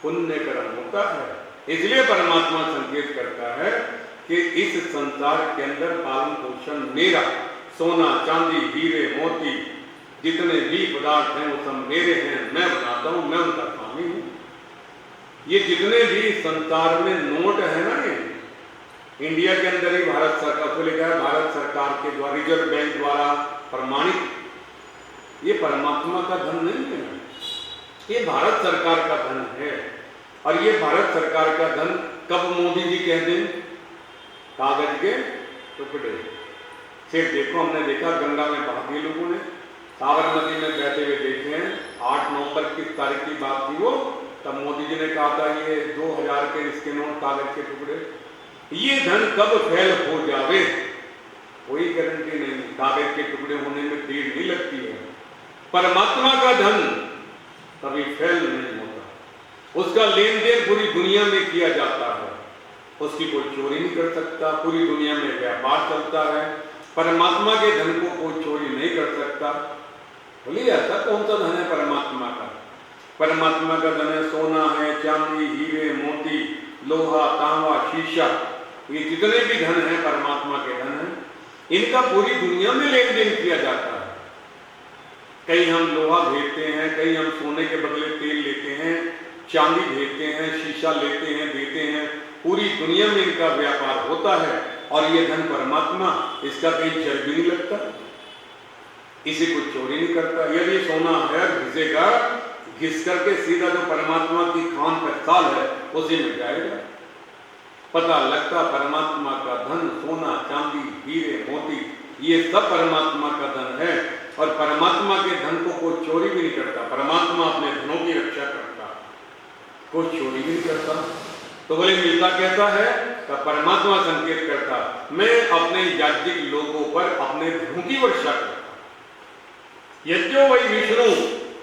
पुण्य कर्म होता है। इसलिए परमात्मा संकेत करता है कि इस संसार के अंदर पालन पोषण मेरा, सोना चांदी हीरे मोती जितने भी पदार्थ हैं वो सब मेरे हैं, मैं बनाता हूं, मैं उनका स्वामी हूं। ये जितने भी संसार में नोट है ना, ये इंडिया के अंदर ही भारत सरकार को लिखा है, भारत सरकार के द्वारा रिजर्व बैंक द्वारा प्रमाणित, ये परमात्मा का धन नहीं है, ये भारत सरकार का धन है। और ये भारत सरकार का धन कब मोदी जी कह दें? कागज के टुकड़े। सिर्फ देखो, हमने देखा गंगा में बहा दिए लोगों ने, साबरमती में बहते हुए देखे हैं। 8 नवंबर किस तारीख की बात थी वो, तब मोदी जी ने कहा था ये 2000 के इसके नोट कागज के टुकड़े। ये धन कब फैल हो जावे कोई गारंटी नहीं, कागज के टुकड़े होने में देर नहीं लगती है। परमात्मा का धन कभी फैल नहीं होता, उसका लेन देन पूरी दुनिया में किया जाता है, उसकी कोई चोरी नहीं कर सकता, पूरी दुनिया में व्यापार चलता है। परमात्मा के धन को कोई चोरी नहीं कर सकता। बोलिए ऐसा कौन सा धन है परमात्मा का? परमात्मा का धन है सोना है, चांदी हीरे मोती लोहा तांबा शीशा, ये जितने भी धन है परमात्मा के धन है, इनका पूरी दुनिया में लेन देन किया जाता है। कहीं हम लोहा भेजते हैं, कहीं हम सोने के बदले तेल लेते हैं, चांदी भेजते हैं, शीशा लेते हैं, देते हैं, पूरी दुनिया में इनका व्यापार होता है। और ये धन परमात्मा, इसका कहीं चल भी नहीं लगता, इसे कोई चोरी नहीं करता। यदि सोना है घिसेगा, घिस करके सीधा जो परमात्मा की खान का साल है उसी में जाएगा। पता लगता परमात्मा का धन सोना चांदी हीरे मोती ये सब परमात्मा का धन है। और परमात्मा के धन को कोई चोरी भी नहीं करता। परमात्मा अपने धनों की रक्षा करता, कोई चोरी भी नहीं करता। तो बोले मिलता कहता है तो परमात्मा संकेत करता, मैं अपने याज्ञिक लोगों पर अपने धनों की वर्षा करता। यज्ञो वही विष्णु,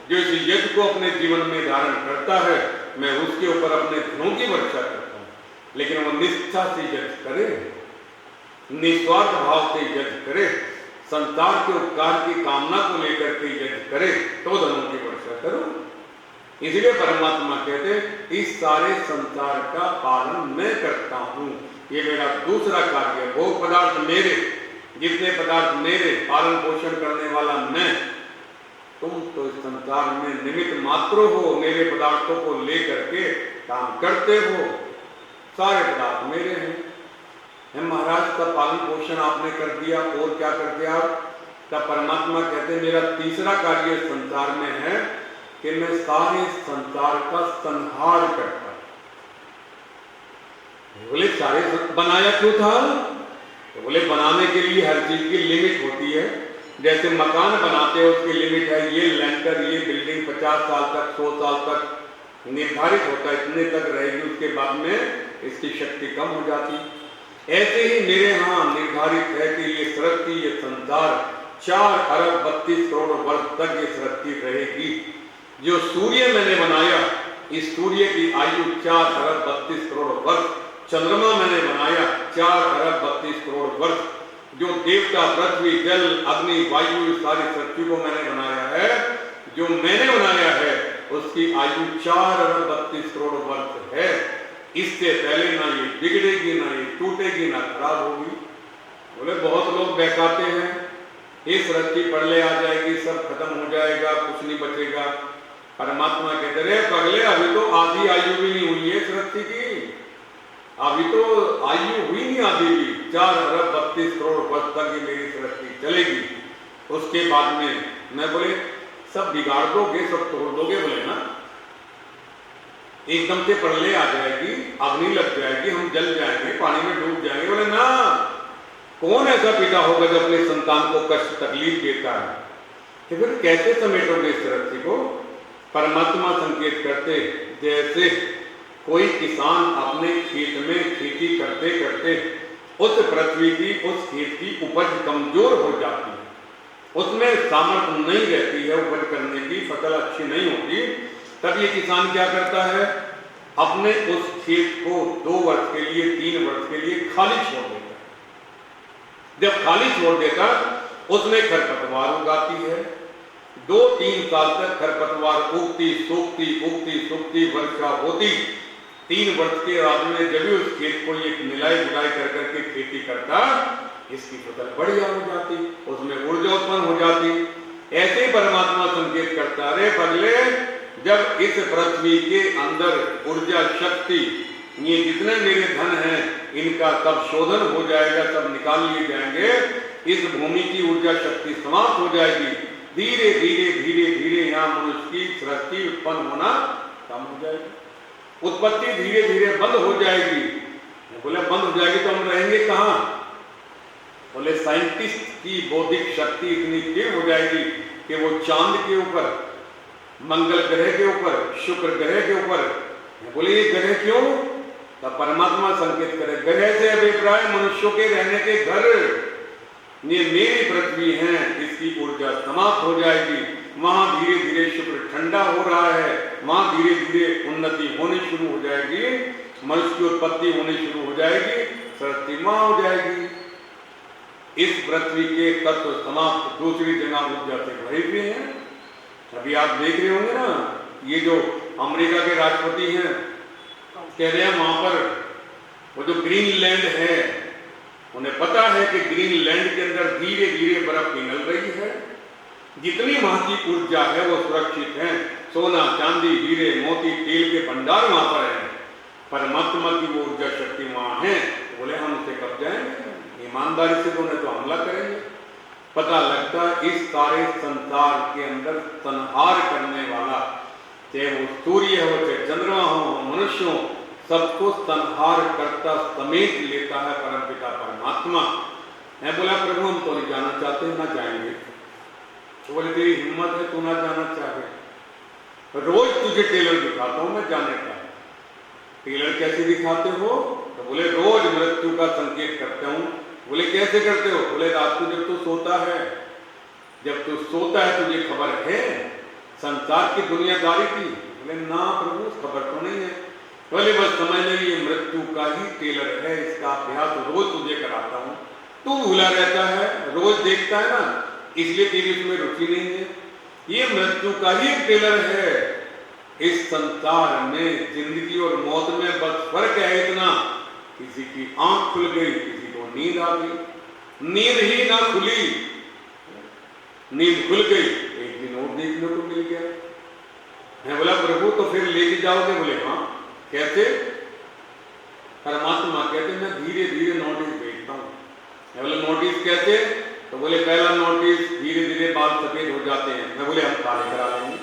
जो इस यज्ञ को अपने जीवन में धारण करता है, मैं उसके ऊपर अपने धनों की वर्षा करता हूं। लेकिन वो निष्ठा से यज्ञ करे, निस्वार्थ भाव से यज्ञ करे, संसार के उपकार की कामना को लेकर के यज्ञ करे, तो धनों की वर्षा करो। इसलिए परमात्मा कहते इस सारे संसार का पालन मैं करता हूं, ये मेरा दूसरा कार्य है। भोग पदार्थ मेरे, जितने पदार्थ मेरे, पालन पोषण करने वाला मैं, तुम तो इस संसार में निमित्त मात्र हो, मेरे पदार्थों को लेकर के काम करते हो, सारे पदार्थ मेरे हैं। महाराज का पालन पोषण आपने कर दिया, और क्या कर दिया? तब परमात्मा कहते मेरा तीसरा कार्य संसार में है कि मैं सारे संसार का संहार करता। बोले सारे बनाया क्यों था? तो बोले बनाने के लिए हर चीज की लिमिट होती है। जैसे मकान बनाते हैं उसकी लिमिट है, ये लेंटर ये बिल्डिंग 50 साल तक 100 साल तक निर्धारित होता है, इतने तक रहेगी, उसके बाद में इसकी शक्ति कम हो जाती। ऐसे ही मेरे यहाँ निर्धारित है कि ये सृष्टि, ये संसार 4 अरब 32 करोड़ वर्ष तक ये सृष्टि रहेगी। जो सूर्य मैंने बनाया, इस सूर्य की आयु 4 अरब 32 करोड़ वर्ष। चंद्रमा मैंने बनाया 4 अरब 32 करोड़ वर्ष। जो देवता पृथ्वी जल अग्नि वायु सारी सृष्टि को मैंने बनाया है, जो मैंने बनाया है उसकी आयु 4 अरब 32 करोड़ वर्ष है। इससे पहले ना ये बिगड़ेगी, ना ये टूटेगी, ना खराब होगी। बोले बहुत लोग बहकाते हैं, ये सृष्टि पड़ले आ जाएगी, सब खत्म हो जाएगा, कुछ नहीं बचेगा। परमात्मा कहते रहे पगले, अभी तो आधी आयु भी नहीं हुई है सृष्टि की, अभी तो आयु हुई नहीं आधी भी। 4 अरब 32 करोड़ वर्ष तक ये मेरी सृष्टि चलेगी। उसके बाद में मैं बोले सब बिगाड़ दोगे, सब तोड़ दोगे? बोले ना, एकदम से प्रलय आ जाएगी, अग्नि लग जाएगी, हम जल जाएंगे, पानी में डूब जाएंगे। बोले ना, कौन ऐसा पिता होगा जो अपने संतान को कष्ट तकलीफ देता है? तो फिर कैसे समेटोगे इस सृष्टि को? परमात्मा संकेत करते जैसे कोई किसान अपने खेत में खेती करते करते उस पृथ्वी की, उस खेत की उपज कमजोर हो जाती है, उसमें सामर्थ्य नहीं रहती है उपज करने की, फसल अच्छी नहीं होती, तब ये किसान क्या करता है? अपने उस खेत को 2 वर्ष के लिए 3 वर्ष के लिए खाली छोड़ देता है। जब खाली छोड़ देता उसमें खरपतवार उगाती है, 2-3 साल तक खरपतवार उगती सूखती वर्षा होती। 3 वर्ष के बाद में जब भी उस खेत को ये मिलाई जुलाई कर करके खेती करता, इसकी फसल बढ़िया हो जाती, उसमें ऊर्जा उत्पन्न हो जाती। ऐसे ही परमात्मा संकेत करता रे पगले, जब इस पृथ्वी के अंदर ऊर्जा शक्ति, ये जितने मेरे धन हैं इनका तब शोधन हो जाएगा, सब निकाल लिए जाएंगे, इस भूमि की ऊर्जा शक्ति समाप्त हो जाएगी। धीरे धीरे यहाँ मनुष्य की सृष्टि उत्पन्न होना कम हो जाएगी, उत्पत्ति धीरे धीरे बंद हो जाएगी। बोले बंद हो जाएगी तो हम रहेंगे कहाँ? बोले साइंटिस्ट की बौद्धिक शक्ति इतनी तीव्र हो जाएगी कि वो चांद के ऊपर, मंगल ग्रह के ऊपर, शुक्र ग्रह के ऊपर, बोले ये ग्रह क्यों? तब परमात्मा संकेत करे, ग्रह से अभिप्राय मनुष्यों के रहने के घर, ये मेरी पृथ्वी है, इसकी ऊर्जा समाप्त हो जाएगी। वहां धीरे धीरे शुक्र ठंडा हो रहा है, वहां धीरे धीरे उन्नति होनी शुरू हो जाएगी, मनुष्य की उत्पत्ति होनी शुरू हो जाएगी, सृष्टि मां हो जाएगी। इस पृथ्वी के तत्व समाप्त दूसरी जगह ऊर्जा से भरे हुए हैं। अभी आप देख रहे होंगे ना, ये जो अमेरिका के राष्ट्रपति हैं कह रहे हैं वहां पर वो जो ग्रीनलैंड है, उन्हें पता है कि ग्रीनलैंड के अंदर धीरे धीरे बर्फ पिघल रही है, जितनी वहां की ऊर्जा है वो सुरक्षित है, सोना चांदी हीरे मोती तेल के भंडार वहां पर है, परमात्मा की वो ऊर्जा शक्ति वहां है। बोले हम उसे कब जाएंगे? ईमानदारी से तो उन्हें तो हमला करेंगे। पता लगता इस सारे संसार के अंदर संहार करने वाला, चाहे वो सूर्य हो, चाहे चंद्रमा हो, मनुष्य हो, सबको संहार करता समेत लेता है परमपिता परमात्मा। मैं बोला प्रभु हम तो नहीं जाना चाहते, ना जाएंगे। तो बोले तेरी हिम्मत है, तू ना जाना चाहे, रोज तुझे टेलर दिखाता हूं मैं जाने का। टेलर कैसे दिखाते हो? तो बोले रोज मृत्यु का संकेत करता हूं। बोले कैसे करते हो? बोले रात को जब तू सोता है, जब तू सोता है तुझे खबर है संसार की दुनियादारी की? बोले ना प्रभु खबर तो नहीं है। बोले बस समझ ले ये मृत्यु का ही टेलर है, इसका अभ्यास रोज तुझे कराता हूं, तू भूला रहता है, रोज देखता है ना, इसलिए तेरी उसमें रुचि नहीं है। ये मृत्यु का ही एक टेलर है। इस संसार में जिंदगी और मौत में बस फर्क है इतना, किसी की आंख खुल गई, किसी को नींद आ गई, नींद ही ना खुली, नींद खुल गई, एक दिन और देखने को मिल गया। मैं बोला प्रभु तो फिर लेके जाओगे? बोले हाँ। कैसे? परमात्मा कहते मैं धीरे धीरे नोटिस भेजता हूँ। मैं बोले नोटिस कैसे? तो बोले पहला नोटिस धीरे धीरे बाल सफेद हो जाते हैं। मैं बोले हम काले करा लेंगे,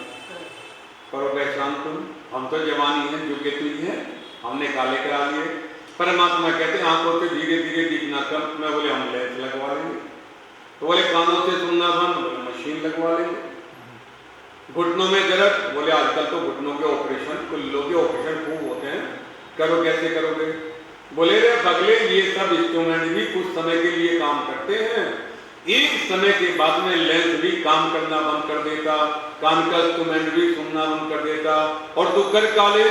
करो पहचान तुम, हम तो जवानी है जो के तुझ है, हमने काले करा लिए। परमात्मा कहते आंखों से धीरे धीरे दिखना कम। मैं बोले हम लेंस लगवा लेंगे। तो बोले कानों से सुनना बंद। बोले मशीन लगवा लेंगे। घुटनों में दर्द? बोले आजकल तो घुटनों के ऑपरेशन, कुल्लों के ऑपरेशन खूब होते हैं, करो कैसे करोगे? बोले रे बगले ये सब इंस्ट्रूमेंट भी कुछ समय के लिए काम करते हैं, एक समय के बाद में लेंस भी काम करना बंद कर देता, कान का इंस्ट्रूमेंट भी सुनना बंद कर देता, और तू कर काले,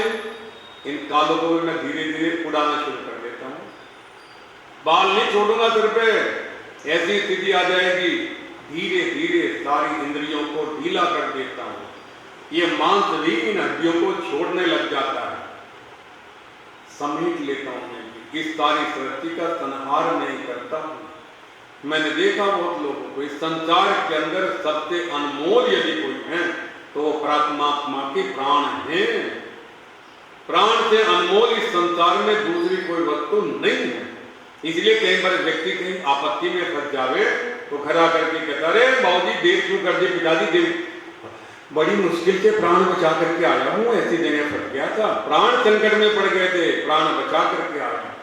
इन कालों को भी मैं धीरे धीरे उड़ाना शुरू कर देता हूँ। बाल नहीं छोड़ूंगा सिर पे, ऐसी स्थिति आ जाएगी। धीरे धीरे सारी इंद्रियों को ढीला कर देता हूँ, ये मांस भी इन हड्डियों को छोड़ने लग जाता है, समेट लेता हूँ मैं, इस सारी सृष्टि का संहार नहीं करता हूँ। मैंने देखा बहुत लोगों को, इस संसार के अंदर सबसे अनमोल यदि कोई है तो वो परमात्मा के प्राण हैं। प्राण से अनमोल इस संसार में दूसरी कोई वस्तु नहीं है। इसलिए कई बार व्यक्ति कहीं आपत्ति में फंस जावे तो घर आकर के कहता अरे बाबूजी देर क्यों कर दी, पिताजी देर, बड़ी मुश्किल से प्राण बचा करके आया हूं, ऐसी जगह फंस गया था, प्राण संकट में पड़ गए थे, प्राण बचा करके आया।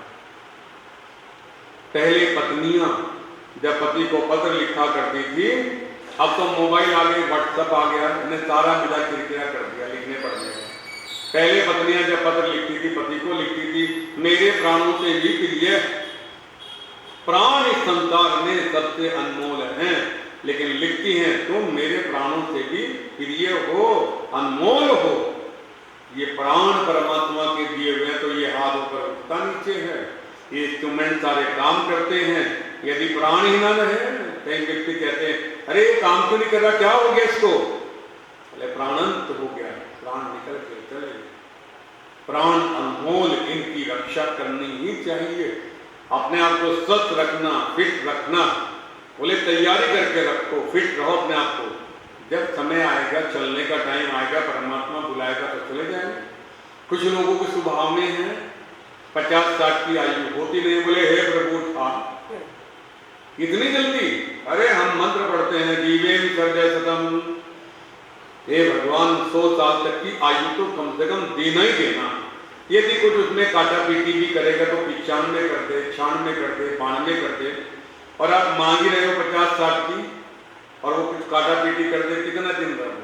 पहले पत्नियां जब पति को पत्र लिखा करती थी, अब तो मोबाइल आ गए, व्हाट्सएप आ गया, इन्हें सारा मिला किरकिरा कर दिया लिखने पढ़ने में। पहले पत्नियां जब पत्र लिखती थी, पति को लिखती थी मेरे प्राणों से भी प्रिय, प्राण इस संसार में सबसे अनमोल हैं, लेकिन लिखती हैं तुम मेरे प्राणों से भी प्रिय हो, अनमोल हो। ये प्राण परमात्मा के दिए हुए, तो ये हाथ ऊपर उठता नीचे है, ये इंस्ट्रूमेंट सारे काम करते हैं। यदि प्राण ही ना रहे कई व्यक्ति कहते हैं अरे काम क्यों नहीं कर रहा, क्या हो गया इसको? बोले प्राणांत हो गया, प्राण निकल के चले गए। प्राण अनमोल, इनकी रक्षा करनी ही चाहिए। अपने आप को स्वस्थ रखना, फिट रखना, बोले तैयारी करके रखो, फिट रहो अपने आप को। जब समय आएगा, चलने का टाइम आएगा, परमात्मा बुलाएगा तो चले जाएंगे। कुछ लोगों के स्वभाव में है 50-60 की आयु होती नहीं, बोले हे प्रभु उठा, इतनी जल्दी? अरे हम मंत्र पढ़ते हैं जीवेम सर्जय सतम, हे भगवान 100 साल तक की आयु तो कम से कम देना ही देना। यदि कुछ उसमें काटा पीटी भी करेगा तो 95 कर दे, 96 कर दे, 92 कर दे, और आप मांग ही रहे हो 50-60 की और वो कुछ काटा पीटी कर दे, कितना दिन रहो?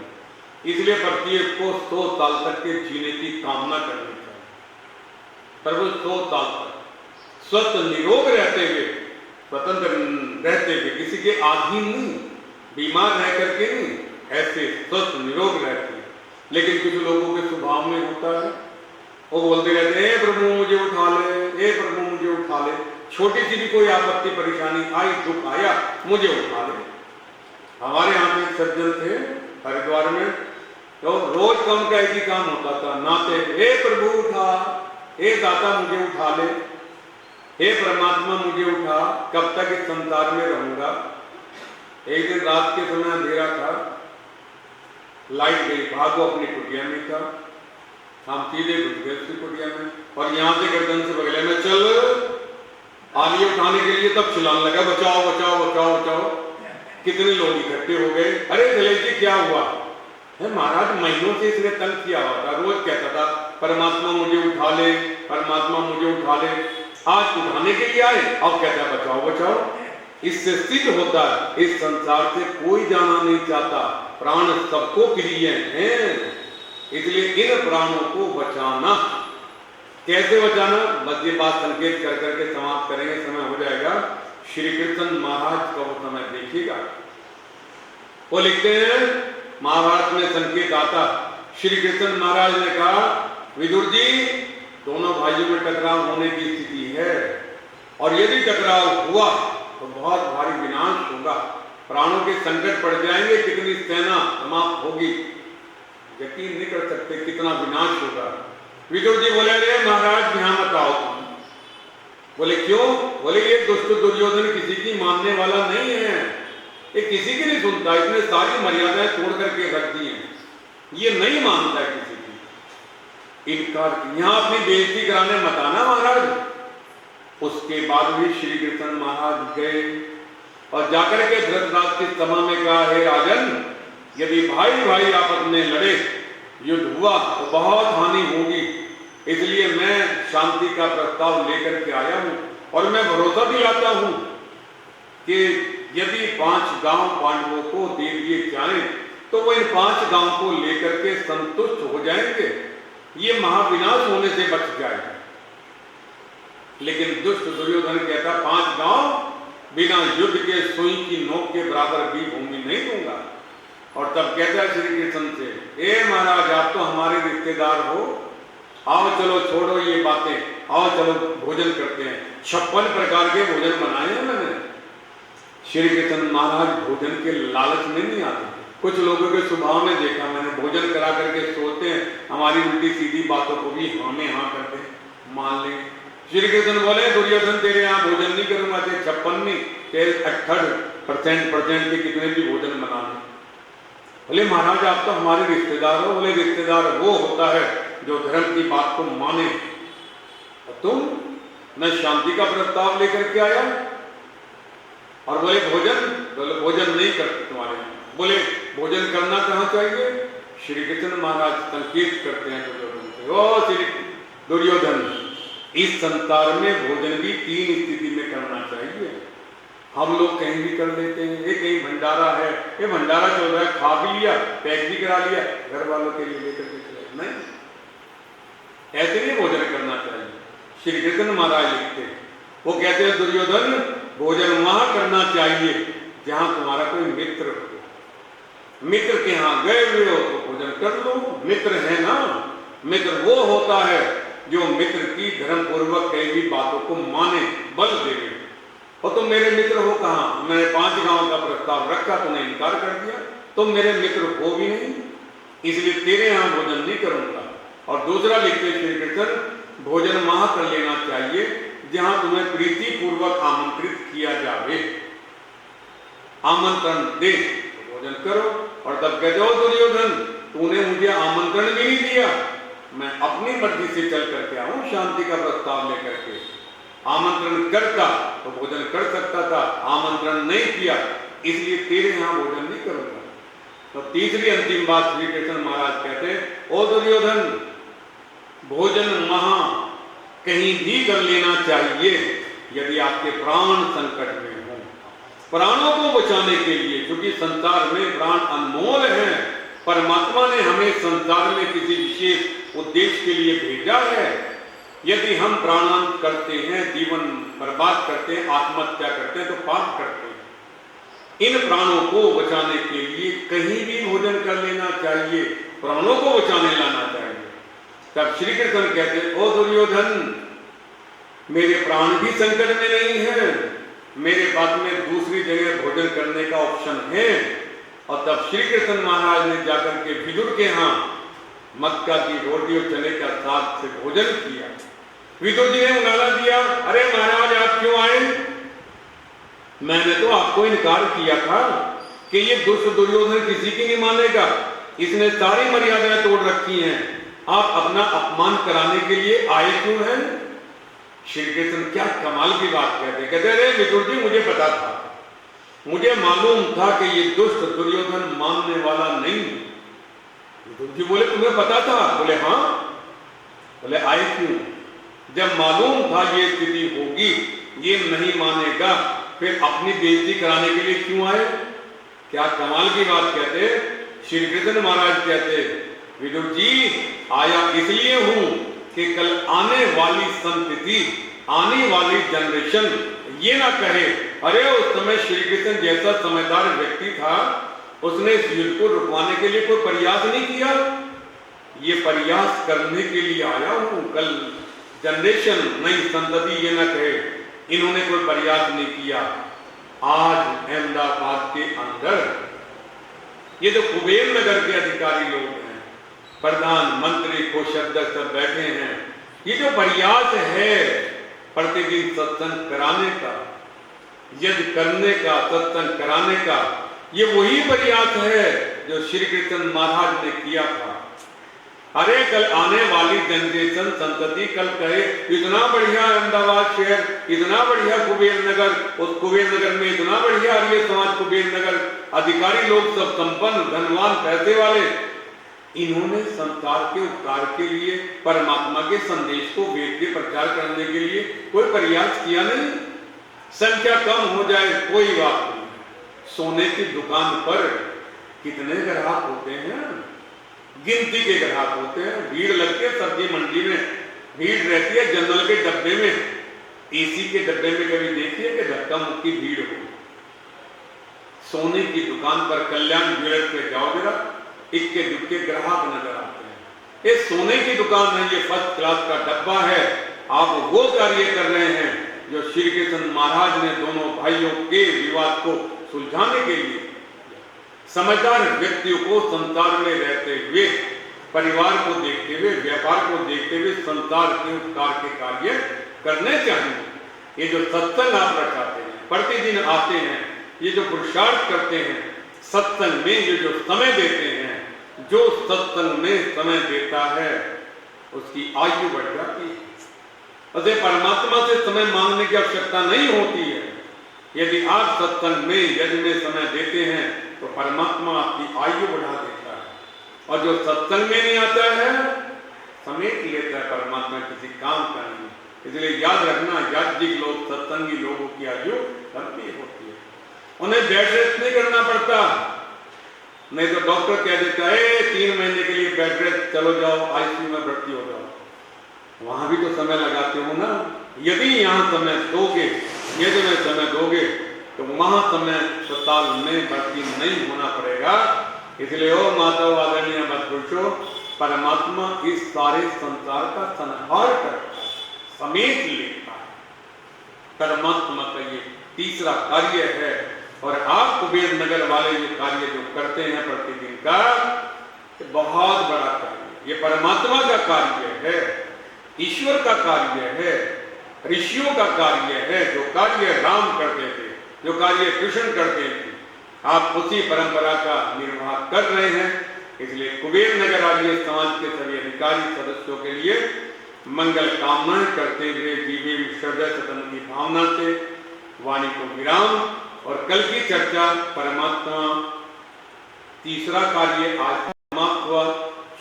इसलिए प्रत्येक को 100 साल तक के जीने की कामना करनी चाहिए। प्रभु 100 साल तक स्वस्थ निरोग रहते हुए, स्वतंत्र रहते हुए, किसी के अधीन नहीं, बीमार रह करके नहीं, ऐसे स्वस्थ निरोग रहते हैं। लेकिन कुछ लोगों के स्वभाव में होता है, वो बोलते रहते हैं प्रभु मुझे उठा ले, हे प्रभु मुझे उठा ले। छोटी सी भी कोई आपत्ति परेशानी आई, दुख आया, मुझे उठा ले। हमारे यहाँ पे एक सज्जन थे हरिद्वार में, तो रोज कम का एक ही काम होता था, नाते हे प्रभु उठा, हे दाता मुझे उठा ले, हे परमात्मा मुझे उठा, कब तक इस संसार में रहूंगा। एक दिन रात के समय अंधेरा था, लाइट गई, भागो अपनी कुटिया में था, हम सीधे घुस गए उसकी कुटिया में, और यहाँ से गर्दन से बगले में चल आलिया उठाने के लिए तब चिल्लाने लगा बचाओ बचाओ बचाओ बचाओ। कितने लोग इकट्ठे हो गए। अरे दलेल जी क्या हुआ? है महाराज महीनों से इसने तंग किया हुआ था, रोज कहता था परमात्मा मुझे उठा ले, परमात्मा मुझे उठा ले। आज उठाने के लिए आए, अब कहता है बचाओ बचाओ। इससे सिद्ध होता है इस संसार से कोई जाना नहीं चाहता, प्राण सबको प्रिय हैं, इसलिए इन प्राणों को बचाना। कैसे बचाना? बस ये बात संकेत कर करके समाप्त करेंगे, समय हो जाएगा। श्री कृष्ण महाराज का वो समय देखिएगा, वो लिखते हैं महाभारत में संकेत आता, श्री कृष्ण महाराज ने कहा विदुर जी दोनों भाइयों में टकराव होने की स्थिति है, और यदि टकराव हुआ तो बहुत भारी विनाश होगा, प्राणों के संकट पड़ जाएंगे, कितनी सेना समाप्त होगी, यकीन नहीं कर सकते कितना विनाश होगा। विदुर जी बोले रे महाराज यहाँ मत आओ तुम। बोले क्यों? बोले ये दुष्ट दुर्योधन किसी की मानने वाला नहीं है, ये किसी की नहीं सुनता, इसने सारी मर्यादाएं तोड़ करके रख दी हैं, ये नहीं मानता है किसी की, इनकार। यहाँ अपनी बेइज्जती कराने मत आना महाराज। उसके बाद भी श्री कृष्ण महाराज गए और जाकर के धृतराष्ट्र की सभा में कहा हे राजन, यदि भाई भाई आपस में लड़े, युद्ध हुआ तो बहुत हानि होगी, इसलिए मैं शांति का प्रस्ताव लेकर के आया हूं, और मैं भरोसा दिलाता हूं कि यदि 5 गांव पांडवों को दे दिए जाएं तो वो इन 5 गांव को लेकर के संतुष्ट हो जाएंगे, ये महाविनाश होने से बच जाएगा। लेकिन दुष्ट दुर्योधन कहता 5 गांव बिना युद्ध के सुई की नोक के बराबर भी भूमि नहीं दूंगा। और तब कहता है श्री कृष्ण से, ए महाराज आप तो हमारे रिश्तेदार हो, आओ चलो छोड़ो ये बातें, आओ चलो भोजन करते हैं। 56 प्रकार के भोजन बनाए हैं मैंने। श्री कृष्ण महाराज भोजन के लालच में नहीं आते। कुछ लोगों के स्वभाव में देखा मैंने, भोजन करा करके सोचते हैं हमारी उल्टी सीधी बातों को भी हाँ में हाँ करते हैं, मान लें। श्री कृष्ण बोले दुर्योधन तेरे यहाँ भोजन नहीं करूंगा, 56 नहीं 68% के कितने भी भोजन बना लें। बोले महाराज आप तो हमारे रिश्तेदार हो। बोले रिश्तेदार वो होता है जो धर्म की बात को माने, और तुम मैं शांति का प्रस्ताव लेकर के आया। और बोले भोजन, बोले भोजन नहीं करते तुम्हारे। बोले भोजन करना कहाँ चाहिए? श्री कृष्ण महाराज संकेत करते हैं दुर्योधन से, ओ श्री दुर्योधन इस संसार में भोजन भी 3 स्थिति में करना चाहिए। हम लोग कहीं भी कर लेते हैं, ये कहीं भंडारा है, ये भंडारा चल रहा है, खा भी लिया, पैक भी करा लिया, घर वालों के लिए लेकर के चले, नहीं, ऐसे नहीं भोजन करना चाहिए। श्री कृष्ण महाराज लिखते, वो कहते हैं दुर्योधन भोजन वहां करना चाहिए जहां तुम्हारा कोई मित्र हो। मित्र के यहाँ गए हुए हो तो भोजन कर लो, मित्र है ना। मित्र वो होता है जो मित्र की धर्म पूर्वक कई भी बातों को माने, बल देवे। और तुम मेरे मित्र हो कहाँ? मैंने 5 गांव का प्रस्ताव रखा, तूने इनकार कर दिया, तुम मेरे मित्र हो भी नहीं, इसलिए तेरे यहाँ भोजन नहीं करूंगा। और दूसरा लिखते श्री कृष्ण, भोजन वहां कर लेना चाहिए जहां तुम्हें प्रीति पूर्वक आमंत्रित किया जावे। आमंत्रण दे तो भोजन करो। और तब कहते हो दुर्योधन, तूने मुझे आमंत्रण भी नहीं दिया, मैं अपनी मर्जी से चल करके आऊं शांति का प्रस्ताव लेकर के। आमंत्रण करता तो भोजन कर सकता था, आमंत्रण नहीं किया इसलिए तेरे यहां भोजन नहीं करूंगा। तो तीसरी अंतिम बात श्री कृष्ण महाराज कहते, ओ दुर्योधन, भोजन वहां कहीं भी कर लेना चाहिए यदि आपके प्राण संकट में हो। प्राणों को बचाने के लिए, क्योंकि संसार में प्राण अनमोल हैं, परमात्मा ने हमें संसार में किसी विशेष उद्देश्य के लिए भेजा है। यदि हम प्राणांत करते हैं, जीवन बर्बाद करते हैं, आत्महत्या करते हैं तो पाप करते हैं। इन प्राणों को बचाने के लिए कहीं भी भोजन कर लेना चाहिए, प्राणों को बचाने लाना चाहिए। तब श्री कृष्ण कहते, ओ दुर्योधन, मेरे प्राण भी संकट में नहीं है, मेरे पास में दूसरी जगह भोजन करने का ऑप्शन है। और तब श्री कृष्ण महाराज ने जाकर के विदुर के यहाँ मक्का की रोटी और चने का साग से भोजन किया। विदुर जी ने उंगाला दिया, अरे महाराज आप क्यों आए? मैंने तो आपको इनकार किया था कि ये दुष्ट दुर्योधन किसी की नहीं मानेगा, इसने सारी मर्यादाएं तोड़ रखी हैं, आप अपना अपमान कराने के लिए आए क्यों हैं? श्री कृष्ण क्या कमाल की बात कहते, अरे विदुर जी मुझे पता था, मुझे मालूम था कि ये दुष्ट दुर्योधन मानने वाला नहीं। विदुर जी बोले तुम्हें पता था? बोले हाँ। बोले आए क्यों? जब मालूम था ये स्थिति होगी, ये नहीं मानेगा, फिर अपनी बेइज्जती कराने के लिए क्यों आए? क्या कमाल की बात कहते। श्री कृष्ण महाराज कहते, विदुर जी आया इसलिए हूं कि कल आने वाली संतति, आने वाली जनरेशन ये ना कहे, अरे उस समय श्री कृष्ण जैसा समझदार व्यक्ति था, उसने इस युद्ध को रुकवाने के लिए कोई प्रयास नहीं किया। ये प्रयास करने के लिए आया हूं, कल जनरेशन नई संतति ये ना कहे इन्होंने कोई प्रयास नहीं किया। आज अहमदाबाद के अंदर ये जो कुबेर नगर के अधिकारी लोग हैं, प्रधानमंत्री, कोषाध्यक्ष सब बैठे हैं, ये जो प्रयास है प्रतिदिन सत्संग कराने का, यज्ञ करने का, सत्संग कराने का, ये वही प्रयास है जो श्री कृष्ण महाराज ने किया था। अरे कल आने वाली जनरेशन संतति कल कहे इतना बढ़िया अहमदाबाद शहर, इतना बढ़िया कुबेर नगर, उस कुबेर नगर में इतना बढ़िया आर्य समाज कुबेर नगर, अधिकारी लोग सब संपन्न, धनवान, पैसे वाले, इन्होंने संसार के उपकार के लिए, परमात्मा के संदेश को वेद के प्रचार करने के लिए कोई प्रयास किया नहीं। संख्या कम हो जाए कोई बात नहीं, सोने की दुकान पर कितने ग्राहक होते हैं, गिनती के ग्राहक होते हैं। भीड़ लगती है सब्जी मंडी में, भीड़ रहती है जनरल के डब्बे में, एसी के डब्बे में कभी देखिए कि धक्का मुक्की भीड़ हो। सोने की दुकान पर कल्याण ज्वेलर्स पे जाओ जरा, इक्के दुक्के ग्राहक नजर आते हैं। ये सोने की दुकान है, ये फर्स्ट क्लास का डब्बा है। आप वो कार्य कर रहे हैं जो श्री कृष्ण महाराज ने दोनों भाइयों के विवाद को सुलझाने के लिए, समझदार व्यक्तियों को संसार में रहते हुए, परिवार को देखते हुए, व्यापार को देखते हुए संसार के उपकार के कार्य करने चाहिए। ये जो सत्संग आप रचाते हैं, प्रतिदिन आते हैं, ये जो पुरुषार्थ करते हैं सत्संग में, ये जो समय देते हैं, जो सत्संग में समय देता है उसकी आयु बढ़ जाती है। अतः परमात्मा से समय मांगने की आवश्यकता नहीं होती है। यदि आप सत्संग में, यज्ञ में समय देते हैं तो परमात्मा आपकी आयु बढ़ा देता है। और जो सत्संग में नहीं आता है समेट लेता है परमात्मा किसी काम का नहीं। इसलिए याद रखना, याज्ञिक लोग, सत्संगी लोगों की आयु लंबी होती है, उन्हें बेड रेस्ट नहीं करना पड़ता। नहीं तो डॉक्टर कह देता है 3 महीने के लिए बेड रेस्ट, चलो जाओ आईसीयू में भर्ती हो जाओ, वहां भी तो समय लगाते हो ना। यदि यहाँ समय दोगे, यदि में समय दोगे तो वहां समय अस्पताल में भर्ती नहीं होना पड़ेगा। इसलिए ओ माता आदरणीय मत पुरुषों, परमात्मा इस सारे संसार का संहार करता है, समेट लेता है। परमात्मा का ये तीसरा कार्य है। और आप कुबेर नगर वाले ये कार्य जो करते हैं प्रतिदिन का, बहुत बड़ा कार्य, ये परमात्मा का कार्य है, ईश्वर का कार्य है, ऋषियों का कार्य है। जो कार्य राम करते थे, जो कार्य कृष्ण करते थे, आप उसी परंपरा का निर्वाह कर रहे हैं। इसलिए कुबेर नगर आर्य समाज के सभी अधिकारी सदस्यों के लिए मंगल कामनाएं करते हुए जीवे श्रद्धा सतन की भावना से वाणी को विराम। और कल की चर्चा परमात्मा तीसरा कार्य आज समाप्त हुआ,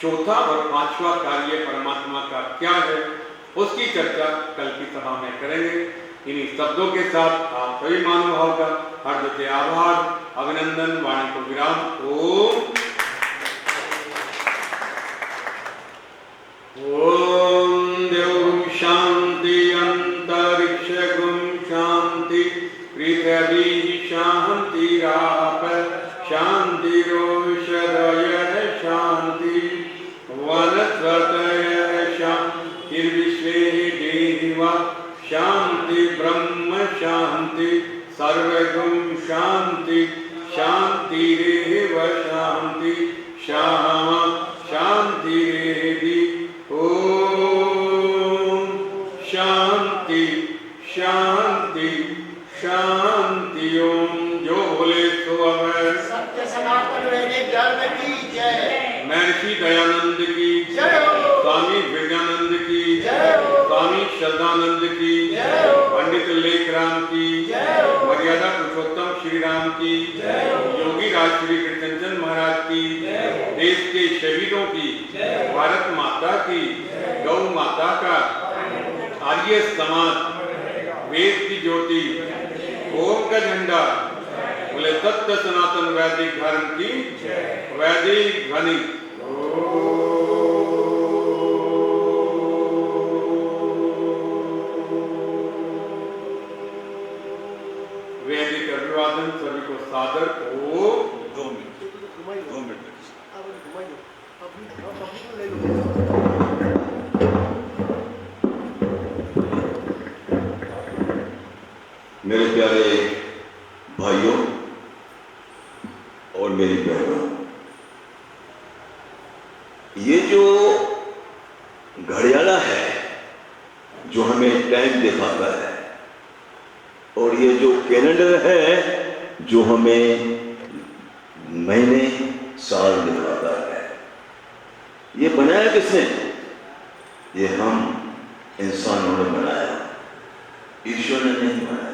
चौथा और पांचवा कार्य परमात्मा का क्या है उसकी चर्चा कल की सभा में करेंगे। इन्हीं शब्दों के साथ आप सभी महानुभाव का हार्दिक से आभार, अभिनंदन, वाणी को विराम। ओम देव शांति अंतरिक्ष गुम शांति पृथ्वी शांतिराप शांतिरोषधय शांति वनस्पतय शांतिर्विश्वे देवा शांति ब्रह्म शांति सर्वगुण शांति शांतिरेव शांति श्यामा शांतिरेधि। ओम शांति शांति शांति। ओम जो बोले सो अमर सत्य सनातन रहने धर्म की जय। महर्षि दयानंद की जय हो। स्वामी विज्ञानंद की जय हो। स्वामी श्रद्धानंद की जय हो। पंडित लेखराम की जय हो। मर्यादा पुरुषोत्तम श्री राम की जय हो। योगी राज श्री कृष्णचंद्र महाराज की जय हो। देश के शहीदों की जय हो। भारत माता की गौ माता का आर्य समाज वेद की ज्योति ओम का झंडा बोले सत्य सनातन वैदिक धर्म की वैदिक ध्वनि। वैदिक अभिवादन सभी को सादर। ओ 2 मिनट 2 मिनट मेरे प्यारे भाइयों और मेरी बहनों, ये जो घड़ियाला है जो हमें टाइम दिखाता है, और ये जो कैलेंडर है जो हमें महीने साल दिखाता है, ये बनाया किसने? ये हम इंसानों ने बनाया, ईश्वर ने नहीं बनाया।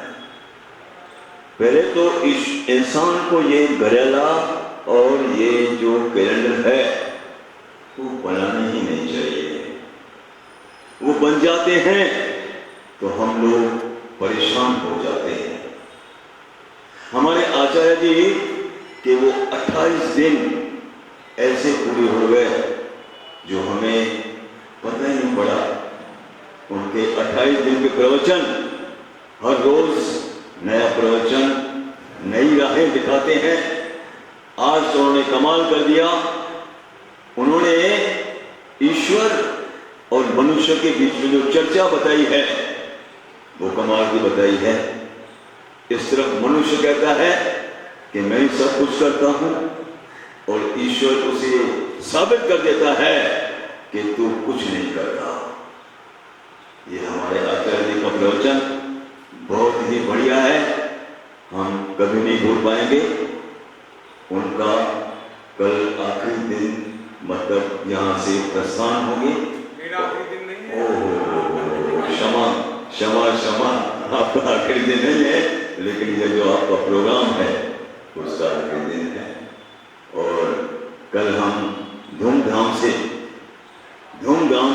पहले तो इस इंसान को ये घड़ियाला और ये जो कैलेंडर है वो बनाना ही नहीं चाहिए। वो बन जाते हैं तो हम लोग परेशान हो जाते हैं। हमारे आचार्य जी के वो 28 दिन ऐसे पूरे हो गए जो हमें पता ही नहीं पड़ा। उनके 28 दिन के प्रवचन, हर रोज नया प्रवचन, नई राहें दिखाते हैं। आज तो उन्होंने कमाल कर दिया। उन्होंने ईश्वर और मनुष्य के बीच में जो चर्चा बताई है वो कमाल की बताई है। इस तरफ मनुष्य कहता है कि मैं ही सब कुछ करता हूं, और ईश्वर उसे साबित कर देता है कि तू कुछ नहीं करता। ये हमारे आचार्य जी का प्रवचन बहुत ही बढ़िया है, हम कभी नहीं भूल पाएंगे। उनका कल आखिरी दिन, मतलब यहाँ से प्रस्थान होंगे। मेरा आखिरी दिन नहीं है। ओह क्षमा क्षमा क्षमा, आपका आखिरी दिन नहीं है, लेकिन ये जो आपका प्रोग्राम है उसका आखिरी दिन है। और कल हम धूमधाम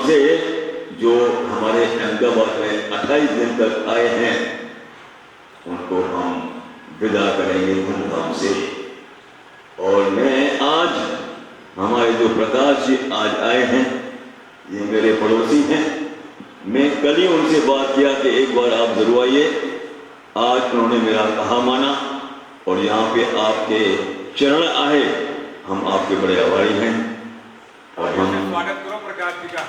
से जो हमारे अहमदाबाद में 28 दिन तक आए हैं उनको हम विदा करेंगे धूमधाम से। और मैं आज, हमारे जो प्रकाश जी आज आए हैं, ये मेरे पड़ोसी हैं। मैं कल ही उनसे बात किया कि एक बार आप जरूर आइए। आज उन्होंने मेरा कहा माना और यहाँ पे आपके चरण आए। हम आपके बड़े आभारी हैं। और हम स्वागत करो प्रकाश जी का।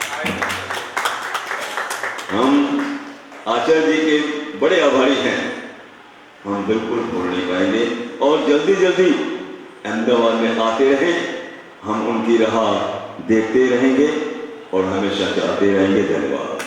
हम आचार्य जी के बड़े आभारी हैं हम बिल्कुल भूल नहीं पाएंगे और जल्दी जल्दी अहमदाबाद में आते रहें। हम उनकी राह देखते रहेंगे और हमेशा चाहते रहेंगे। धन्यवाद।